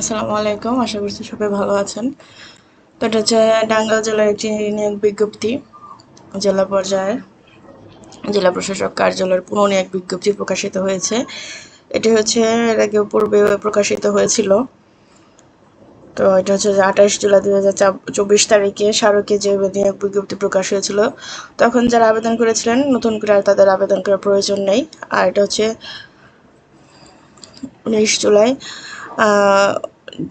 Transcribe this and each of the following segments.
আসসালামু আলাইকুম, আশা করছি সবাই ভালো আছেন। তো এটা হচ্ছে টাঙ্গাইল জেলার একটি নিয়োগ বিজ্ঞপ্তি। জেলা পর্যায়ে জেলা প্রশাসক কার্যালয়ের পুনঃনিয়োগ বিজ্ঞপ্তি প্রকাশিত হয়েছে। এটি হচ্ছে এর আগে পূর্বে প্রকাশিত হয়েছিল। তো এটা হচ্ছে যে 28 জুলাই 2024 তারিখে স্মারকে যে নিয়োগ বিজ্ঞপ্তি প্রকাশ হয়েছিল, তখন যারা আবেদন করেছিলেন নতুন করে আর তাদের আবেদন করার প্রয়োজন নেই। আর এটা হচ্ছে 19 জুলাই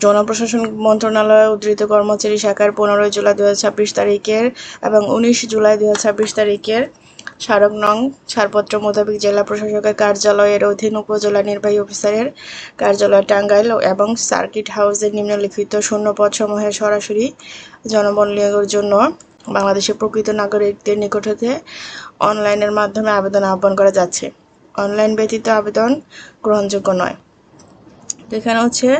জনপ্রশাসন মন্ত্রণালয় উদ্ধৃত কর্মচারী শাখার 15 জুলাই 2026 তারিখের এবং 19 জুলাই 2026 তারিখের স্মারক নং ছাড়পত্র মোতাবেক জেলা প্রশাসকের কার্যালয়ের অধীন উপজেলা নির্বাহী অফিসারের কার্যালয় টাঙ্গাইল এবং সার্কিট হাউসের নিম্নলিখিত শূন্যপদ সমূহে সরাসরি জনবল নিয়োগের জন্য বাংলাদেশের প্রকৃত নাগরিকদের নিকট হতে অনলাইনের মাধ্যমে আবেদন আহ্বান করা যাচ্ছে। অনলাইন ব্যতীত আবেদন গ্রহণযোগ্য নয়। এখানে হচ্ছে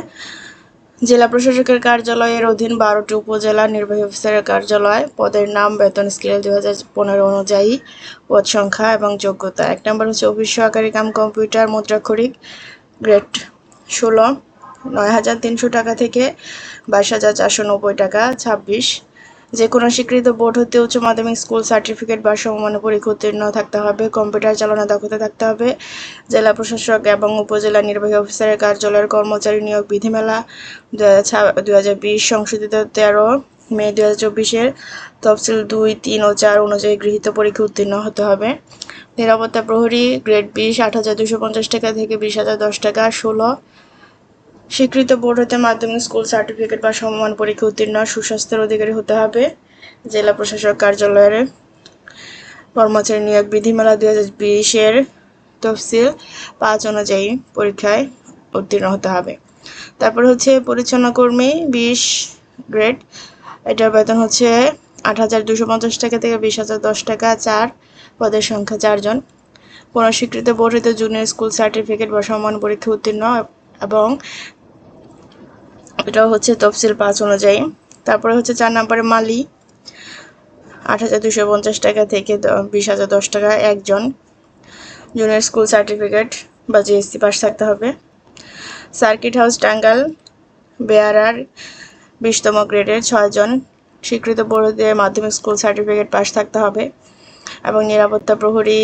জেলা প্রশাসকের কার্যালয়ের অধীন 12টি উপজেলা নির্বাহী অফিসারের কার্যালয়, পদের নাম, বেতন স্কেল 2015 অনুযায়ী, পদ সংখ্যা এবং যোগ্যতা। 1 নম্বর হচ্ছে অফিস সহকারী কাম কম্পিউটার মুদ্রাক্ষরিক, গ্রেড 16, 9,300 টাকা থেকে 22,490 টাকা। 26, যে কোনো স্বীকৃত বোর্ড হতে উচ্চ মাধ্যমিক স্কুল সার্টিফিকেট বা সমমানের পরীক্ষা উত্তীর্ণ থাকতে হবে, কম্পিউটার চালানোর দক্ষতা থাকতে হবে। জেলা প্রশাসক এবং উপজেলা নির্বাহী অফিসারের কার্যালয়ের কর্মচারী নিয়োগ বিধিমালা 2020 সংশোধিত 13 মে 2024 তফসিল 2, 3 ও 4 অনুযায়ী গৃহীত পরীক্ষা উত্তীর্ণ হতে হবে। নিরাপত্তা প্রহরী, গ্রেড 20, 8,250 টাকা থেকে 20,010 টাকা। 16, স্বীকৃত বোর্ড হতে মাধ্যমিক স্কুল সার্টিফিকেট বা সমমান পরীক্ষা উত্তীর্ণ সুস্বাস্থ্যের অধিকারী হতে হবে। জেলা প্রশাসক কার্যালয়ের কর্মচারী নিয়োগ বিধিমালা 2020 তফসিল 5 অনুযায়ী পরীক্ষায় উত্তীর্ণ হতে হবে। তারপর হচ্ছে পরিচ্ছন্ন কর্মী 20 গ্রেড, এটার বেতন হচ্ছে 8,250 টাকা থেকে 20,010 টাকা। 4, পদের সংখ্যা 4 জন। কোনো স্বীকৃত বোর্ড হতে জুনিয়র স্কুল সার্টিফিকেট বা সমান পরীক্ষা উত্তীর্ণ এবং এটাও হচ্ছে তফসিল 5 অনুযায়ী। তারপরে হচ্ছে 4 নম্বরে মালি 8,250 টাকা থেকে 20,010 টাকা একজন। জুনিয়র স্কুল সার্টিফিকেট বা জিএসসি পাস থাকতে হবে। সার্কিট হাউস টাঙ্গাইল বেয়ারার 20তম গ্রেডের 6 জন। স্বীকৃত বোর্ড হতে মাধ্যমিক স্কুল সার্টিফিকেট পাস থাকতে হবে। এবং নিরাপত্তা প্রহরী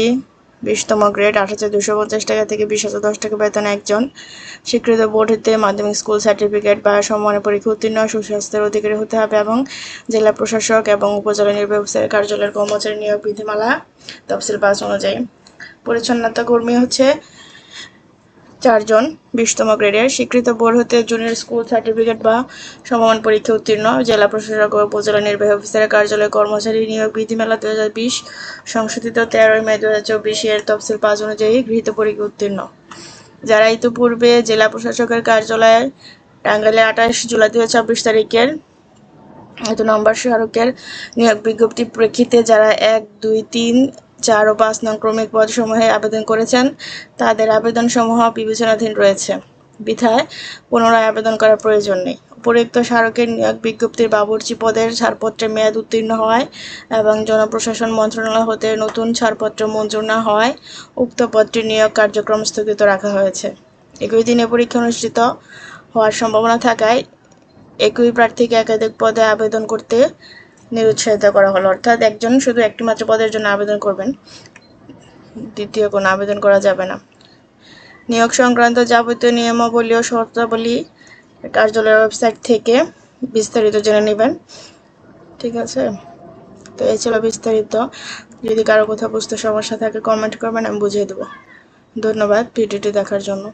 20তম গ্রেড 8,250 টাকা থেকে 20,010 টাকা বেতন একজন। স্বীকৃত বোর্ড হতে মাধ্যমিক স্কুল সার্টিফিকেট বা সমমানের পরীক্ষা উত্তীর্ণ সুস্বাস্থ্যের অধিকারী হতে হবে এবং জেলা প্রশাসক এবং উপজেলা নির্বাহী অফিসারের কার্যালয়ের কর্মচারী নিয়োগ বিধিমালা তফসিল 5 অনুযায়ী। পরিচ্ছন্নতা কর্মী হচ্ছে 4 জন 20তম গ্রেডের। স্বীকৃত বোর্ড হতে জুনিয়র স্কুল সার্টিফিকেট বা সমমান পরীক্ষা উত্তীর্ণ। জেলা প্রশাসক ও উপজেলা নির্বাহী অফিসারের কার্যালয়ে কর্মচারী নিয়োগ বিধিমালা 2020 সংশোধিত 13 মে 2024 তফসিল 5 অনুযায়ী গৃহীত পরীক্ষা উত্তীর্ণ। যারা ইতিপূর্বে জেলা প্রশাসকের কার্যালয়ে টাঙ্গাইলে 28 জুলাই 2026 তারিখের নম্বর স্মারকের নিয়োগ বিজ্ঞপ্তির প্রেক্ষিতে যারা 1, 2, 3, 4 ও 5 নং ক্রমিক পদসমূহে আবেদন করেছেন, তাদের আবেদনসমূহ বিবেচনাধীন রয়েছে বিধায় পুনরায় আবেদন করার প্রয়োজন নেই। উপরিউক্ত স্মারকের নিয়োগ বিজ্ঞপ্তির বাবুর্চি পদের ছাড়পত্রের মেয়াদ উত্তীর্ণ হওয়ায় এবং জনপ্রশাসন মন্ত্রণালয় হতে নতুন ছাড়পত্র মঞ্জুর না হওয়ায় উক্ত পদটির নিয়োগ কার্যক্রম স্থগিত রাখা হয়েছে। একই দিনে পরীক্ষা অনুষ্ঠিত হওয়ার সম্ভাবনা থাকায় একই প্রার্থীকে একাধিক পদে আবেদন করতে নিরুৎসাহিত করা হলো। অর্থাৎ একজন শুধু একটি মাত্র পদের জন্য আবেদন করবেন, দ্বিতীয় কোনো আবেদন করা যাবে না। নিয়োগ সংক্রান্ত যাবতীয় নিয়মাবলী ও শর্তাবলী কার্যালয়ের ওয়েবসাইট থেকে বিস্তারিত জেনে নেবেন। ঠিক আছে, তো এই ছিল বিস্তারিত। যদি কারো কোথাও বুঝতে সমস্যা থাকে কমেন্ট করবেন, আমি বুঝিয়ে দেবো। ধন্যবাদ ভিডিওটি দেখার জন্য।